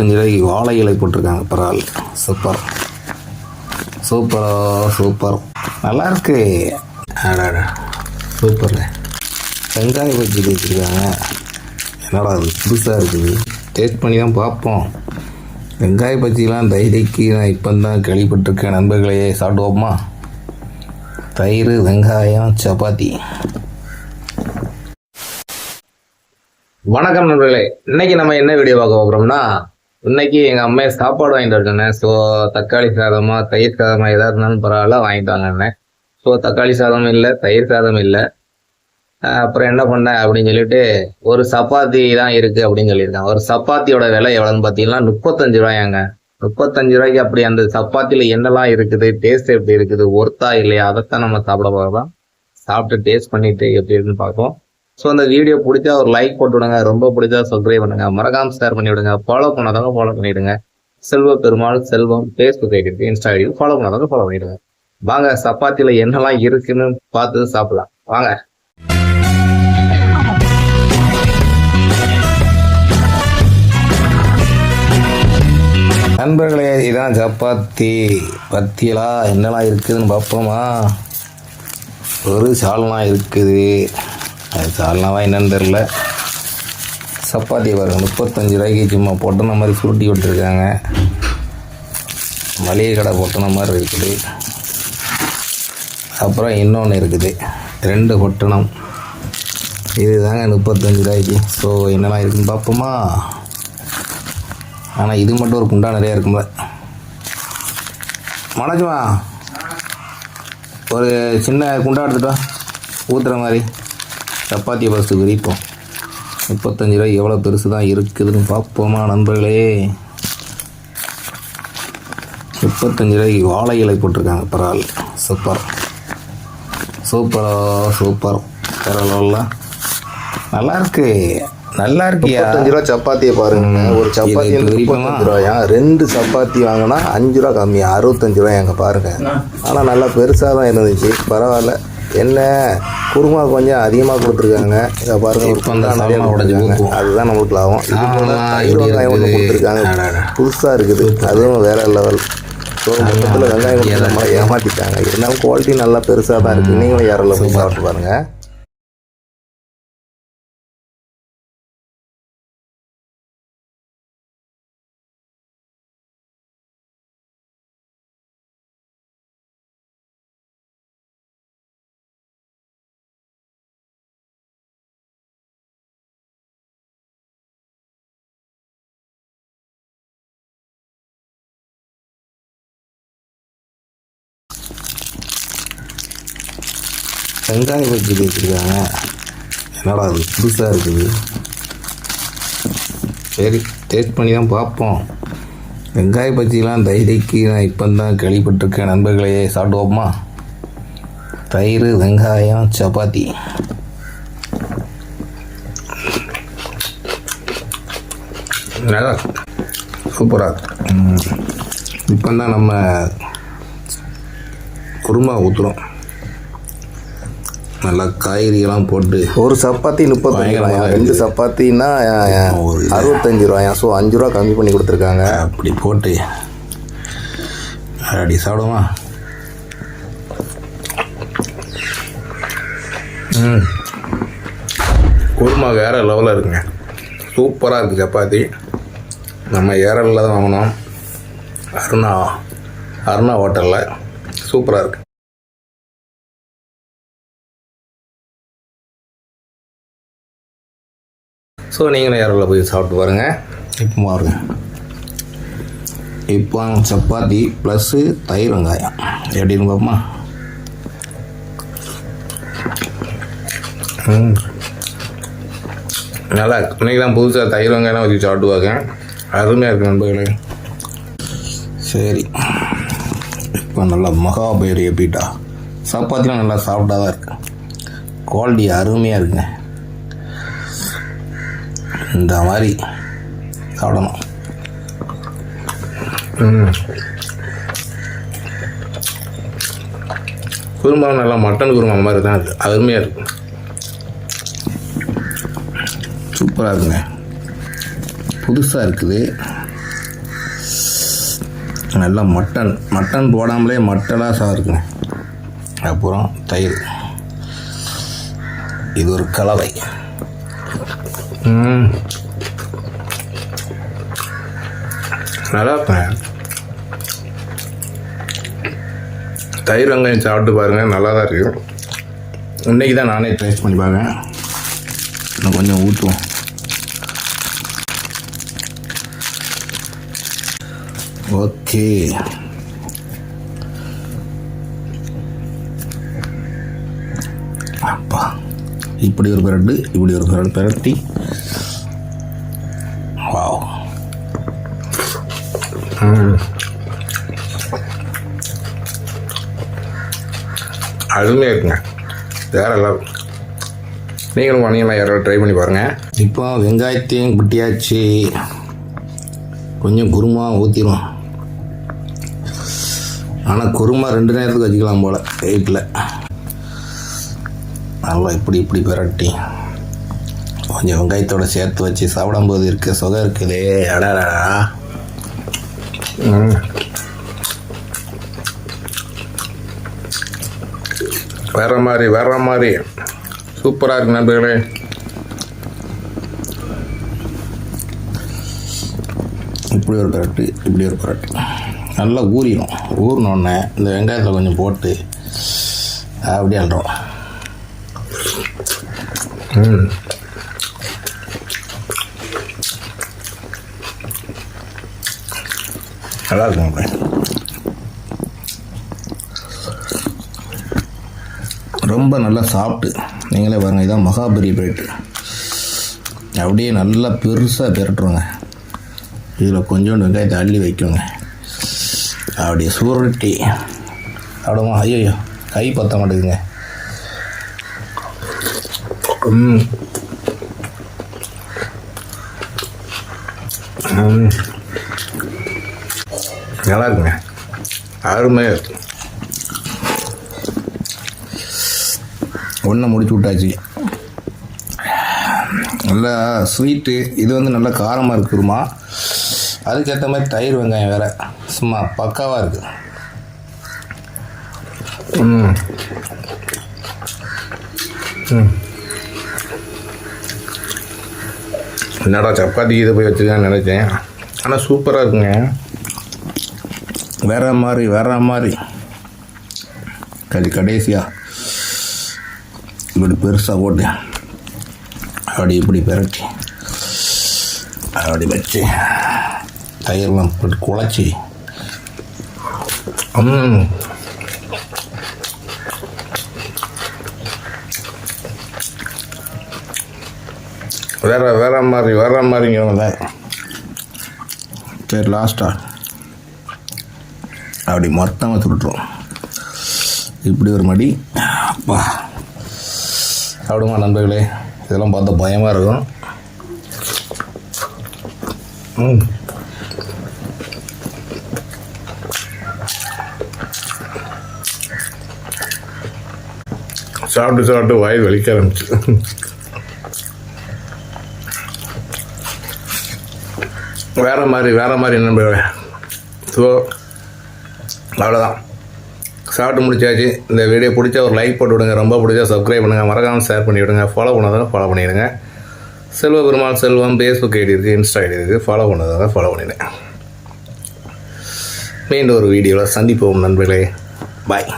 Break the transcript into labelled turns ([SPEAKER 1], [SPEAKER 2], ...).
[SPEAKER 1] 35 ரூபாய்க்கு வாழை இலை போட்டிருக்காங்க. பரவாயில்ல, சூப்பர் சூப்பர் நல்லா இருக்கு. ஆடாடா சூப்பர்ண்ணே. வெங்காய பஜ்ஜி வச்சுருக்காங்க. என்னடா அது புதுசாக இருக்குது, டேஸ்ட் பண்ணி தான் பார்ப்போம். வெங்காய பஜ்ஜிலாம் தைரிக்கு நான் இப்போ தான் கேள்விப்பட்டிருக்கேன் நண்பர்களே. சாப்பிடுவோமா? தயிர், வெங்காயம், சப்பாத்தி. வணக்கம் நண்பர்களே, இன்னைக்கு நம்ம என்ன வீடியோ பார்க்க போகிறோம்னா, இன்னைக்கு எங்கள் அம்மையை சாப்பாடு வாங்கிட்டு வரேன். ஸோ தக்காளி சாதமா தயிர் சாதமா எதாக இருந்தாலும் பரவாயில்ல வாங்கிட்டு வாங்க. ஸோ தக்காளி சாதம் இல்லை, தயிர் சாதம் இல்லை. அப்புறம் என்ன பண்ணேன் அப்படின்னு சொல்லிட்டு ஒரு சப்பாத்தி தான் இருக்குது அப்படின்னு சொல்லியிருக்காங்க. ஒரு சப்பாத்தியோட விலை எவ்வளோன்னு பார்த்தீங்கன்னா 35 ரூபாயாங்க. 35 ரூபாய்க்கு அப்படி அந்த சப்பாத்தியில் என்னெல்லாம் இருக்குது, டேஸ்ட் எப்படி இருக்குது, ஒர்த்தா இல்லையா, அதைத்தான் நம்ம சாப்பிட போகிறோம். சாப்பிட்டு டேஸ்ட் பண்ணிட்டு எப்படி இருக்குன்னு பார்ப்போம். ஸோ அந்த வீடியோ பிடிச்சா ஒரு லைக் போட்டு விடுங்க, ரொம்ப பிடிச்சா சப்ஸ்கிரைப் பண்ணுங்க, மறக்காம ஷேர் பண்ணி விடுங்க, ஃபாலோ பண்ணாதவங்க ஃபாலோ பண்ணிவிடுங்க. செல்வ பெருமாள் செல்வம் ஃபேஸ்புக் ஐடி இருக்கு, இன்ஸ்டா ஐடி ஃபாலோ பண்ணாதவங்க ஃபாலோ பண்ணிவிடுங்க. வாங்க சப்பாத்தியில் என்னெல்லாம் இருக்குன்னு பார்த்து சாப்பிடலாம் வாங்க. நண்பர்களே, இதான் சப்பாத்தி. பத்தியெல்லாம் என்னெல்லாம் இருக்குதுன்னு பார்ப்போமா? ஒரு சால்னா இருக்குது, அது சால்னாவா என்னன்னு தெரில. சப்பாத்தி பாருங்கள், 35 ரூபாய்க்கு சும்மா பொட்டன மாதிரி சுருட்டி விட்டுருக்காங்க. மளிகை கடை பொட்டன மாதிரி இருக்குது. அப்புறம் இன்னொன்று இருக்குது, 2 பொட்டணம். இது தாங்க 35 ரூபாய்க்கு. ஸோ என்னெல்லாம் இருக்குதுன்னு பார்ப்போமா? ஆனால் இது மட்டும் ஒரு குண்டா நிறையா இருக்கும்ல. மனோஜ்மா, ஒரு சின்ன குண்டா எடுத்துட்டா ஊற்றுற மாதிரி சப்பாத்தியை ஃபஸ்ட்டு விரிப்போம். 35 ரூபாய் எவ்வளோ பெருசு தான் இருக்குதுன்னு பார்ப்போமா நண்பர்களே? 35 ரூபாய்க்கு வாழை இலை போட்டிருக்காங்க. பரவாயில்ல, சூப்பர் பரவாயில்ல, நல்லா இருக்கு. 35 ரூபா சப்பாத்தியை பாருங்க. ஒரு சப்பாத்தி 35 ரூபாயா? 2 சப்பாத்தி வாங்கினா 5 ரூபா கம்மி, 65 ரூபாய் அங்கே பாருங்க. ஆனால் நல்லா பெருசாக தான் இருந்துச்சு, பரவாயில்ல. என்ன குருமா கொஞ்சம் அதிகமாக கொடுத்துருக்காங்க. இதை பாருங்க, நிறைய உடஞ்சிருக்காங்க, அதுதான் நம்மளுக்கு லாபம். தயிர் வெங்காயம் ஒன்று கொடுத்துருக்காங்க, புதுசாக இருக்குது, அதுவும் வேற லெவல். ஸோ மொத்தத்தில் வெங்காயம் கொடுத்து நம்ம ஏமாற்றிட்டாங்க. இருந்தாலும் குவாலிட்டி நல்லா பெருசாக தான் இருக்குது. நீங்களும் யாரெல்லாம் போய் சாப்பிட்டு பாருங்கள். வெங்காய பஜ்ஜி வச்சுருக்காங்க. என்னடா அது புதுசாக இருக்குது, சரி டேஸ்ட் பண்ணி தான் பார்ப்போம். வெங்காய பஜ்ஜிலாம் தைரிக்கு நான் இப்போ தான் கேள்விப்பட்டிருக்கேன் நண்பர்களே. சாப்பிடுவோமா? தயிர், வெங்காயம், சப்பாத்தி. நல்லா சூப்பராக இருக்கு. இப்போ தான் நம்ம குருமா ஊற்றுறோம். நல்லா காய்கறிகள்லாம் போட்டு ஒரு சப்பாத்தி 35 ரூபாயா? 2 சப்பாத்தின்னா 65 ரூபாயா? ஸோ 5 ரூபா கம்மி பண்ணி கொடுத்துருக்காங்க. அப்படி போட்டு அப்படி சாப்பிடுமா? குருமா வேறு லெவலில் இருக்குங்க, சூப்பராக இருக்குது. சப்பாத்தி நம்ம ஏரலில் தான் வாங்கினோம், அருணா ஹோட்டலில். சூப்பராக இருக்குது. ஸோ நீங்களும் யாரில் போய் சாப்பிட்டு பாருங்கள். இப்போ பாருங்க, இப்போ சப்பாத்தி ப்ளஸ்ஸு தயிர் வெங்காயம் எப்படின்னு பார்ப்போமா? நல்லா இருக்கு. இன்றைக்கி தான் புதுசாக தயிர் வெங்காயம் வச்சு சாப்பிடுவாங்க, அருமையாக இருக்குது நண்பர்களே. சரி, இப்போ நல்லா மகாபேரிய பீட்டா சப்பாத்திலாம் நல்லா சாப்பிட்டா தான் இருக்குது, குவாலிட்டி அருமையாக இருக்குங்க. இந்த மாதிரி சாப்பிடணும். குருமா நல்லா மட்டன் குருமா மாதிரி தான் இருக்குது, அருமையாக இருக்கும், சூப்பராக இருக்குங்க. புதுசாக இருக்குது,
[SPEAKER 2] நல்லா மட்டன் போடாமலே மட்டலாக இருக்குங்க. அப்புறம் தயிர், இது ஒரு கலவை. நல்லா இருப்பேன். தயிர் வெங்காயம் சாப்பிட்டு பாருங்கள், நல்லா தான் இருக்குது. இன்றைக்கி தான் நானே டேஸ்ட் பண்ணி பார்க்கேன். இன்னும் கொஞ்சம் ஊற்றுவோம். ஓகே, அப்பா இப்படி ஒரு பிரட்டு, இப்படி ஒரு பிரட்டு பிரட்டி. வாவ், அருமையாக இருக்குங்க. வேறு எல்லாம் நீங்களும் வாங்கினா யாராவது ட்ரை பண்ணி பாருங்கள். இப்போ வெங்காயத்தையும் குட்டியாச்சு, கொஞ்சம் குருமா ஊற்றிடும். ஆனால் குருமா 2 நேரத்துக்கு வச்சுக்கலாம் போல் வீட்டில். நல்லா இப்படி பிரட்டி கொஞ்சம் வெங்காயத்தோடு சேர்த்து வச்சு சாப்பிடும்போது இருக்க சுகம் இருக்குதே, அடடா. வேற மாதிரி சூப்பராக இருக்கு நண்பர்களே. இப்படி ஒரு பரட்டு, இப்படி ஒரு பரட்டு நல்லா ஊறிடும். ஊறினோடனே இந்த வெங்காயத்தில் கொஞ்சம் போட்டு அப்படியே அல்றோம். நல்லா இருக்குங்க. ரொம்ப நல்லா சாப்பிட்டு நீங்களே பாருங்கள். இதான் மகாபெரிய பிளேட்டு. அப்படியே நல்லா பெருசாக பிரட்டுருங்க. இதில் கொஞ்சோண்டு வெங்காயத்தை அள்ளி வைக்குங்க. அப்படியே சுருட்டி அப்படிமா. ஐயோ, கை பற்ற மாட்டேங்குங்க. நல்லா இருக்குங்க, அருமையாக இருக்கு. ஒன்றை முடிச்சு விட்டாச்சு. நல்லா ஸ்வீட்டு. இது வந்து நல்லா காரமாக இருக்குமா. அதுக்கேற்ற மாதிரி தயிர் வெங்காயம் வேறு சும்மா பக்காவாக இருக்குது. என்னடா சப்பாத்திக்கு இதை போய் வச்சுக்கலான்னு நினச்சேன். ஆனால் சூப்பராக இருக்குங்க. வேற மாதிரி கடைசியாக இப்படி பெருசாக போட்டு அப்படி இப்படி பிரட்டி அப்படி வச்சு தயிரெலாம் போட்டு குழச்சி வேற மாதிரிங்கிறத சரி லாஸ்ட்டாக அப்படி மொத்தமாக சுட்டுருவோம். இப்படி ஒரு மடி. அப்பா சாப்பிடுமா நண்பர்களே. இதெல்லாம் பார்த்தா பயமாக இருக்கும். சாப்பிட்டு வாய் வலிக்க ஆரம்பிச்சு. வேற மாதிரி நண்பர்களே. ஸோ அவ்வளோதான், சாப்பிட்டு முடிச்சாச்சு. இந்த வீடியோ பிடிச்சா ஒரு லைக் போட்டு விடுங்க. ரொம்ப பிடிச்சா சப்ஸ்கிரைப் பண்ணுங்கள். மறக்காமல் ஷேர் பண்ணி விடுங்க. ஃபாலோ பண்ணாதாங்க ஃபாலோ பண்ணிடுங்க. செல்வபெருமாள் செல்வம் ஃபேஸ்புக் ஐடி இருக்குது, இன்ஸ்டா ஐடி இருக்குது. ஃபாலோ பண்ணாதாங்க ஃபாலோ பண்ணிடுங்க. மீண்டும் ஒரு வீடியோவில் சந்திப்போம் நண்பர்களே. பாய்.